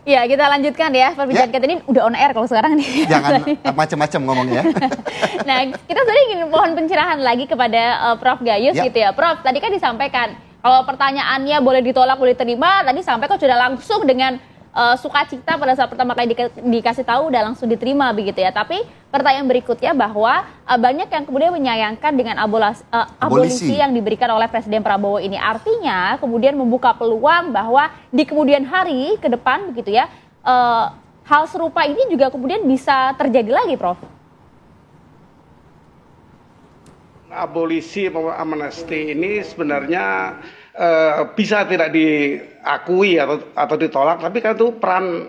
Ya, kita lanjutkan ya perbincangan kita ini udah on air kalau sekarang nih. Jangan macam-macam ngomongnya. Nah, kita sebenarnya ingin mohon pencerahan lagi kepada Prof. Gayus gitu ya. Prof, tadi kan disampaikan kalau pertanyaannya boleh ditolak, boleh diterima, tadi sampai kok sudah langsung dengan sukacita pada saat pertama kali dikasih tahu udah langsung diterima begitu ya. Tapi pertanyaan berikutnya bahwa banyak yang kemudian menyayangkan dengan abolisi yang diberikan oleh Presiden Prabowo ini. Artinya kemudian membuka peluang bahwa di kemudian hari ke depan begitu ya, hal serupa ini juga kemudian bisa terjadi lagi, Prof. Abolisi amnesti ini sebenarnya bisa tidak diakui atau ditolak, tapi kan itu peran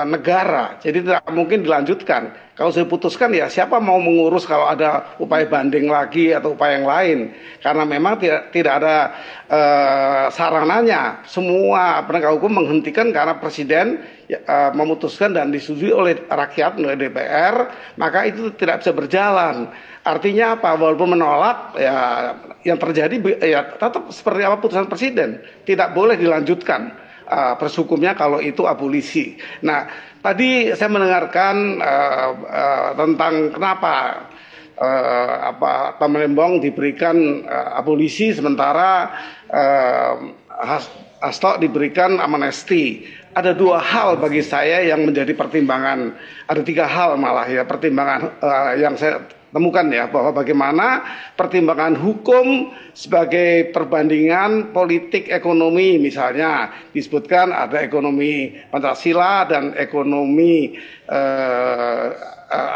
negara, jadi tidak mungkin dilanjutkan. Kalau sudah diputuskan ya siapa mau mengurus kalau ada upaya banding lagi atau upaya yang lain, karena memang tidak ada sarananya. Semua penegak hukum menghentikan karena presiden memutuskan dan disetujui oleh rakyat, oleh DPR, maka itu tidak bisa berjalan. Artinya apa? Walaupun menolak, ya yang terjadi ya tetap seperti apa putusan presiden, tidak boleh dilanjutkan proses hukumnya kalau itu abolisi. Nah, tadi saya mendengarkan tentang kenapa Tom Lembong diberikan abolisi sementara Hasto diberikan amnesti. Ada dua hal bagi saya yang menjadi pertimbangan, ada tiga hal malah ya pertimbangan yang saya temukan ya, bahwa bagaimana pertimbangan hukum sebagai perbandingan politik ekonomi, misalnya disebutkan ada ekonomi Pancasila dan ekonomi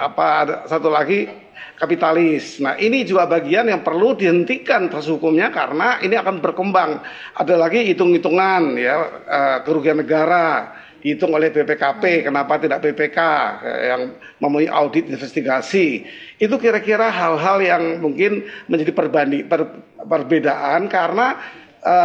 ada satu lagi kapitalis. Nah, ini juga bagian yang perlu dihentikan proses hukumnya karena ini akan berkembang. Ada lagi hitung-hitungan ya, kerugian negara dihitung oleh BPKP, kenapa tidak BPK yang memenuhi audit investigasi. Itu kira-kira hal-hal yang mungkin menjadi perbedaan karena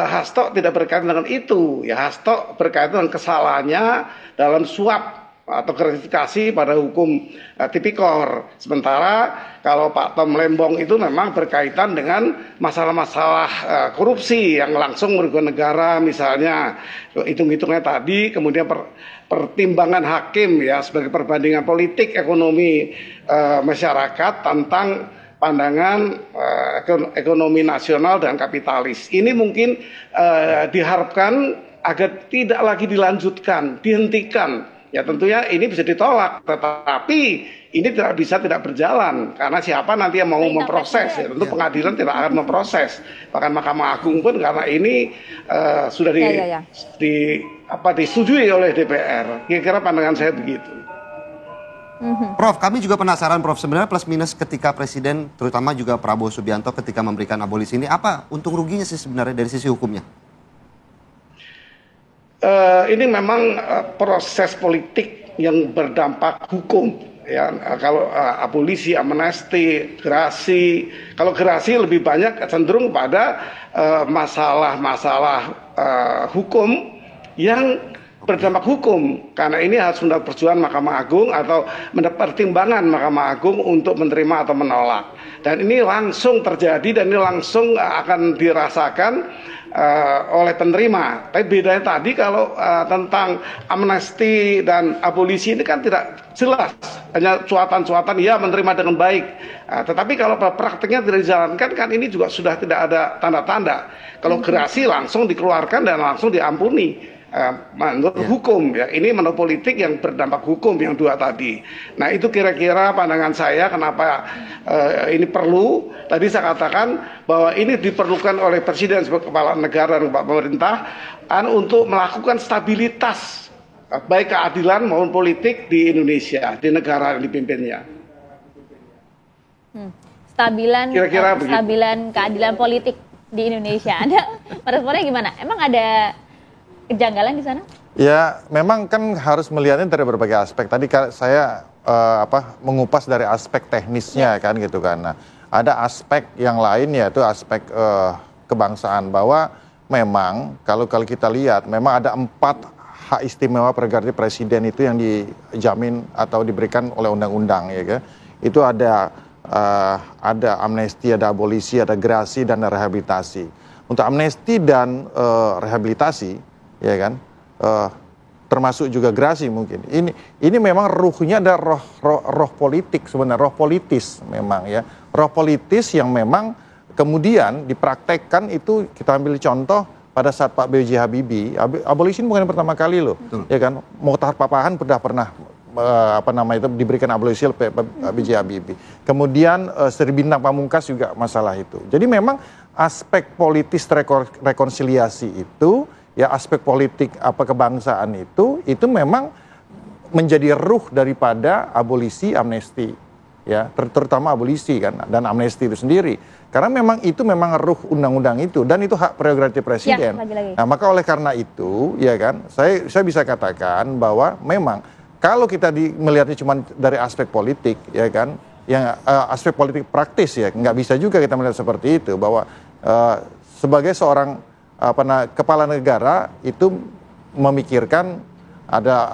Hasto tidak berkaitan dengan itu. Ya, Hasto berkaitan dengan kesalahannya dalam suap atau gratifikasi pada hukum tipikor. Sementara kalau Pak Tom Lembong itu memang berkaitan dengan masalah-masalah korupsi yang langsung merugikan negara, misalnya hitung-hitungnya tadi, kemudian pertimbangan hakim ya sebagai perbandingan politik ekonomi masyarakat tentang pandangan ekonomi nasional dan kapitalis. Ini mungkin diharapkan agar tidak lagi dilanjutkan, dihentikan. Ya tentunya ini bisa ditolak, tetapi ini tidak berjalan karena siapa nanti yang mau memproses, ya tentu pengadilan tidak akan memproses. Bahkan Mahkamah Agung pun karena ini sudah disetujui oleh DPR. Kira-kira pandangan saya begitu. Prof, kami juga penasaran Prof, sebenarnya plus minus ketika Presiden, terutama juga Prabowo Subianto ketika memberikan abolisi ini, apa untung ruginya sih sebenarnya dari sisi hukumnya? Ini memang proses politik yang berdampak hukum ya. Kalau abolisi, amnesti, gerasi, kalau gerasi lebih banyak cenderung pada masalah hukum yang berdampak hukum, karena ini harus mendapat persetujuan Mahkamah Agung atau mendapat pertimbangan Mahkamah Agung untuk menerima atau menolak. Dan ini langsung terjadi dan ini langsung akan dirasakan oleh penerima. Tapi bedanya tadi kalau tentang amnesti dan abolisi ini kan tidak jelas, hanya cuatan-cuatan ya menerima dengan baik. Tetapi kalau prakteknya tidak dijalankan kan ini juga sudah tidak ada tanda-tanda. Kalau gerasi langsung dikeluarkan dan langsung diampuni. Menurut hukum ya, ini menurut politik yang berdampak hukum yang dua tadi. Nah itu kira-kira pandangan saya kenapa ini perlu. Tadi saya katakan bahwa ini diperlukan oleh Presiden sebagai kepala negara dan pemerintah untuk melakukan stabilitas baik keadilan maupun politik di Indonesia, di negara yang dipimpinnya. Stabilan keadilan politik di Indonesia. Anda meresponnya gimana? Emang ada kejanggalan di sana? Ya, memang kan harus melihatnya dari berbagai aspek. Tadi saya mengupas dari aspek teknisnya kan gitu kan. Nah, ada aspek yang lain yaitu aspek kebangsaan, bahwa memang kalau kita lihat memang ada 4 hak istimewa prerogatif presiden itu yang dijamin atau diberikan oleh undang-undang ya kan. Itu ada amnesti, ada abolisi, ada gerasi dan ada rehabilitasi. Untuk amnesti dan rehabilitasi ya kan, termasuk juga gerasi mungkin. Ini memang ruhnya ada roh politik sebenarnya, roh politis memang ya. Roh politis yang memang kemudian dipraktekkan itu, kita ambil contoh pada saat Pak B.J. Habibie, abolisi ini bukan yang pertama kali loh. Ya kan, Mokhtar Papahan pernah diberikan abolisi oleh B.J. Habibie. Kemudian Sri Bintang Pamungkas juga masalah itu. Jadi memang aspek politis rekonsiliasi itu, ya aspek politik kebangsaan itu memang menjadi ruh daripada abolisi amnesti, ya terutama abolisi kan dan amnesti itu sendiri, karena memang itu memang ruh undang-undang itu dan itu hak prerogatif presiden. Ya, nah maka oleh karena itu ya kan saya bisa katakan bahwa memang kalau kita melihatnya cuma dari aspek politik ya kan, yang aspek politik praktis ya nggak bisa juga kita melihat seperti itu, bahwa sebagai seorang kepala negara itu memikirkan ada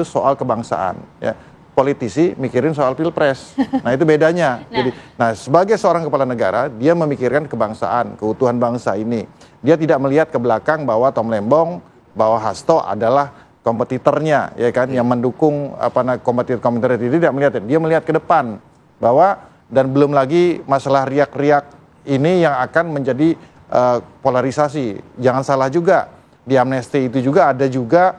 soal kebangsaan ya. Politisi mikirin soal pilpres. Nah itu bedanya. Jadi, sebagai seorang kepala negara dia memikirkan kebangsaan, keutuhan bangsa ini. Dia tidak melihat ke belakang bahwa Tom Lembong, bahwa Hasto adalah kompetitornya ya kan, yang mendukung kompetitor itu, tidak melihat. Dia melihat ke depan bahwa, dan belum lagi masalah riak-riak ini yang akan menjadi polarisasi. Jangan salah juga, di amnesti itu juga ada juga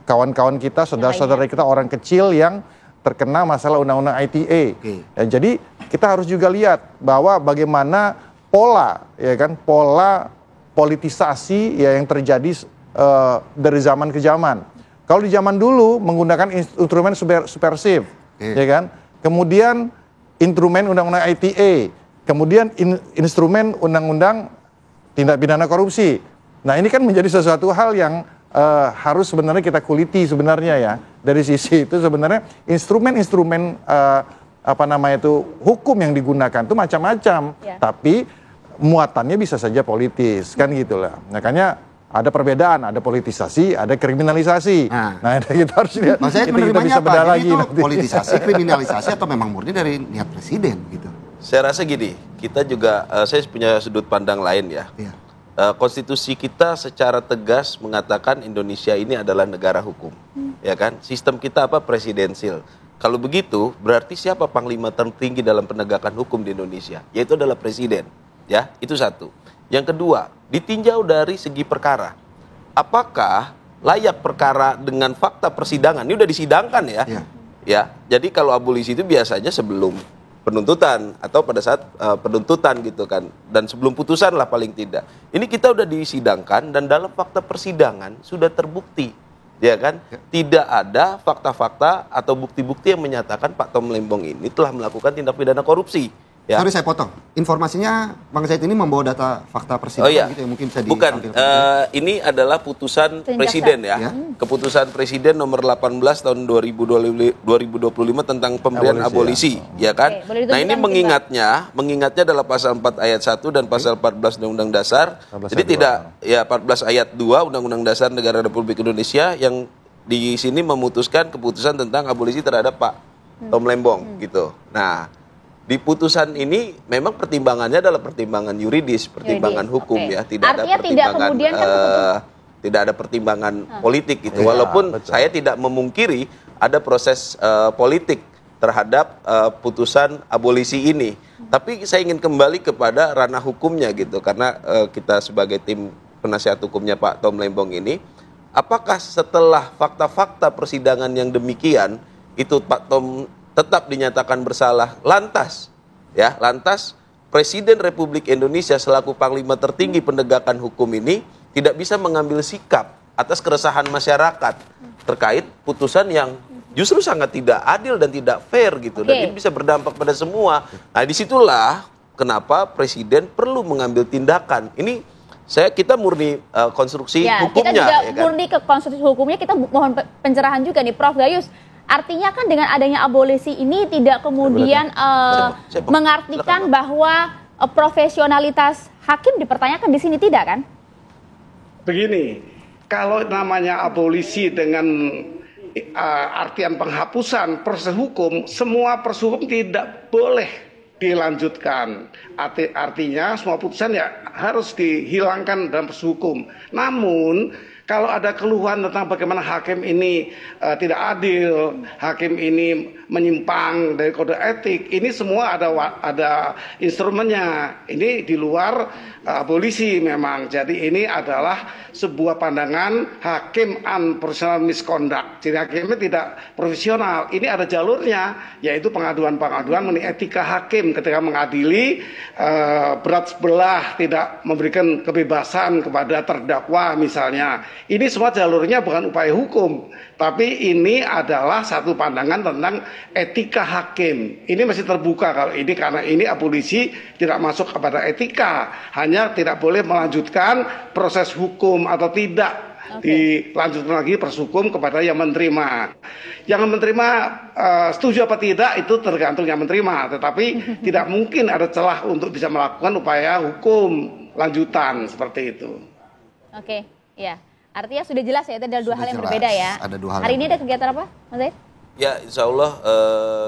kawan-kawan kita, saudara-saudara kita, orang kecil yang terkena masalah undang-undang ITE. Ya, jadi kita harus juga lihat bahwa bagaimana pola politisasi ya yang terjadi dari zaman ke zaman. Kalau di zaman dulu menggunakan instrumen subversif, ya kan? Kemudian instrumen undang-undang ITE, kemudian instrumen undang-undang tindak pidana korupsi. Nah ini kan menjadi sesuatu hal yang harus sebenarnya kita kuliti sebenarnya ya. Dari sisi itu sebenarnya instrumen-instrumen hukum yang digunakan itu macam-macam, tapi muatannya bisa saja politis kan gitulah. Makanya ada perbedaan, ada politisasi, ada kriminalisasi. Nah kita harus lihat. Mas Said menerimanya apa? Jadi itu politisasi, kriminalisasi atau memang murni dari niat presiden gitu? Saya rasa gini, kita juga saya punya sudut pandang lain ya. Konstitusi kita secara tegas mengatakan Indonesia ini adalah negara hukum, ya kan? Sistem kita presidensil. Kalau begitu, berarti siapa panglima tertinggi dalam penegakan hukum di Indonesia? Yaitu adalah presiden, ya. Itu satu. Yang kedua, ditinjau dari segi perkara. Apakah layak perkara dengan fakta persidangan? Ini udah disidangkan ya. Ya. Jadi kalau abolisi itu biasanya sebelum penuntutan atau pada saat penuntutan gitu kan, dan sebelum putusan lah paling tidak. Ini kita udah disidangkan dan dalam fakta persidangan sudah terbukti, ya kan? Tidak ada fakta-fakta atau bukti-bukti yang menyatakan Pak Tom Lembong ini telah melakukan tindak pidana korupsi. Ya. Sorry saya potong. Informasinya Bang Said ini membawa data fakta persidangan gitu yang mungkin bisa Bukan, ini adalah putusan presiden ya. Keputusan presiden nomor 18 tahun 2025 tentang pemberian abolisi, ya kan? Nah, ini mengingatnya adalah pasal 4 ayat 1 dan pasal 14 Undang-Undang Dasar. Jadi 14 ayat 2 Undang-Undang Dasar Negara Republik Indonesia yang di sini memutuskan keputusan tentang abolisi terhadap Pak Tom Lembong gitu. Nah, di putusan ini memang pertimbangannya adalah pertimbangan yuridis, pertimbangan hukum ya, tidak Artinya ada pertimbangan tidak ada pertimbangan politik gitu. Walaupun saya tidak memungkiri ada proses politik terhadap putusan abolisi ini. Tapi saya ingin kembali kepada ranah hukumnya gitu, karena kita sebagai tim penasihat hukumnya Pak Tom Lembong ini, apakah setelah fakta-fakta persidangan yang demikian itu Pak Tom tetap dinyatakan bersalah, lantas Presiden Republik Indonesia selaku Panglima tertinggi penegakan hukum ini tidak bisa mengambil sikap atas keresahan masyarakat terkait putusan yang justru sangat tidak adil dan tidak fair gitu, dan ini bisa berdampak pada semua. Nah, disitulah kenapa Presiden perlu mengambil tindakan. Ini kita murni konstruksi hukumnya. Kita juga murni ke konstruksi hukumnya, kita mohon pencerahan juga nih Prof Gayus. Artinya kan dengan adanya abolisi ini tidak kemudian mengartikan bahwa profesionalitas hakim dipertanyakan di sini, tidak kan? Begini, kalau namanya abolisi dengan artian penghapusan proses hukum, semua proses hukum tidak boleh dilanjutkan. Artinya semua putusan ya harus dihilangkan dalam proses hukum. Namun kalau ada keluhan tentang bagaimana hakim ini tidak adil, hakim ini menyimpang dari kode etik, ini semua ada instrumennya. Ini di luar abolisi memang. Jadi ini adalah sebuah pandangan hakim unprofessional misconduct. Jadi hakimnya tidak profesional. Ini ada jalurnya, yaitu pengaduan-pengaduan mengenai etika hakim ketika mengadili berat sebelah, tidak memberikan kebebasan kepada terdakwa misalnya. Ini semua jalurnya bukan upaya hukum, tapi ini adalah satu pandangan tentang etika hakim. Ini masih terbuka kalau ini, karena ini abolisi tidak masuk kepada etika, hanya tidak boleh melanjutkan proses hukum atau tidak. Dilanjutkan lagi proses hukum kepada yang menerima. Yang menerima setuju apa tidak itu tergantung yang menerima, tetapi tidak mungkin ada celah untuk bisa melakukan upaya hukum lanjutan seperti itu. Oke, ya. Artinya sudah jelas ya, itu adalah dua hal yang jelas. berbeda ya. Ada dua hal Hari yang ini ada kegiatan apa, Mas Zaid? Ya, insya Allah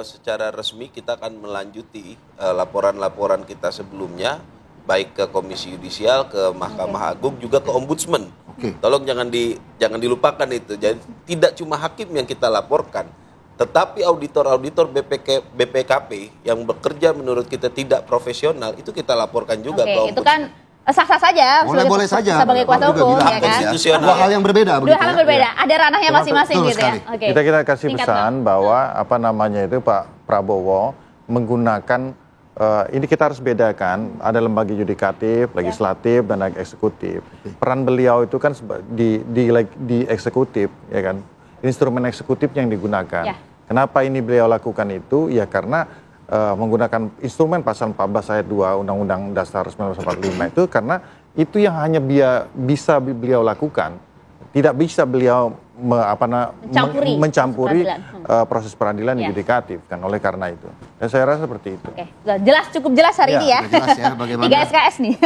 secara resmi kita akan melanjuti laporan-laporan kita sebelumnya, baik ke Komisi Yudisial, ke Mahkamah Agung, juga ke Ombudsman. Tolong jangan dilupakan itu. Jadi tidak cuma hakim yang kita laporkan, tetapi auditor-auditor BPKP yang bekerja menurut kita tidak profesional itu kita laporkan juga ke Ombudsman. Itu kan sah-sah saja boleh saja sebagai kuasa hukum ya kan. Dua hal yang berbeda. Dua hal yang berbeda. Ada ranahnya masing-masing gitu ya. Oke. Kita kasih Singkat, pesan bahwa Pak Prabowo menggunakan ini kita harus bedakan, ada lembaga yudikatif, legislatif, dan eksekutif. Peran beliau itu kan di eksekutif, ya kan, instrumen eksekutif yang digunakan. Kenapa ini beliau lakukan itu? Ya karena menggunakan instrumen pasal 14 ayat 2 Undang-Undang Dasar 1945 itu karena itu yang hanya bisa beliau lakukan. Tidak bisa beliau mencampuri proses peradilan yudikatif kan, oleh karena itu. Dan saya rasa seperti itu. Oke, cukup jelas hari ini ya. Jelas ya bagaimana. 3 SKS nih.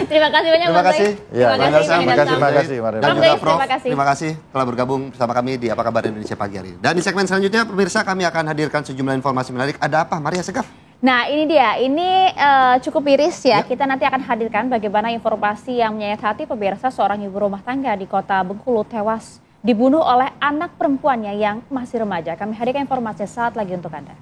Terima kasih banyak Mas Zaid. Terima kasih. Dan juga Prof, terima kasih telah bergabung bersama kami di Apa Kabar Indonesia Pagi hari ini. Dan di segmen selanjutnya pemirsa kami akan hadirkan sejumlah informasi menarik. Ada apa? Maria Segaf. Nah ini dia, ini cukup miris ya. Kita nanti akan hadirkan bagaimana informasi yang menyayat hati pemirsa, seorang ibu rumah tangga di kota Bengkulu tewas dibunuh oleh anak perempuannya yang masih remaja. Kami hadirkan informasinya saat lagi untuk Anda.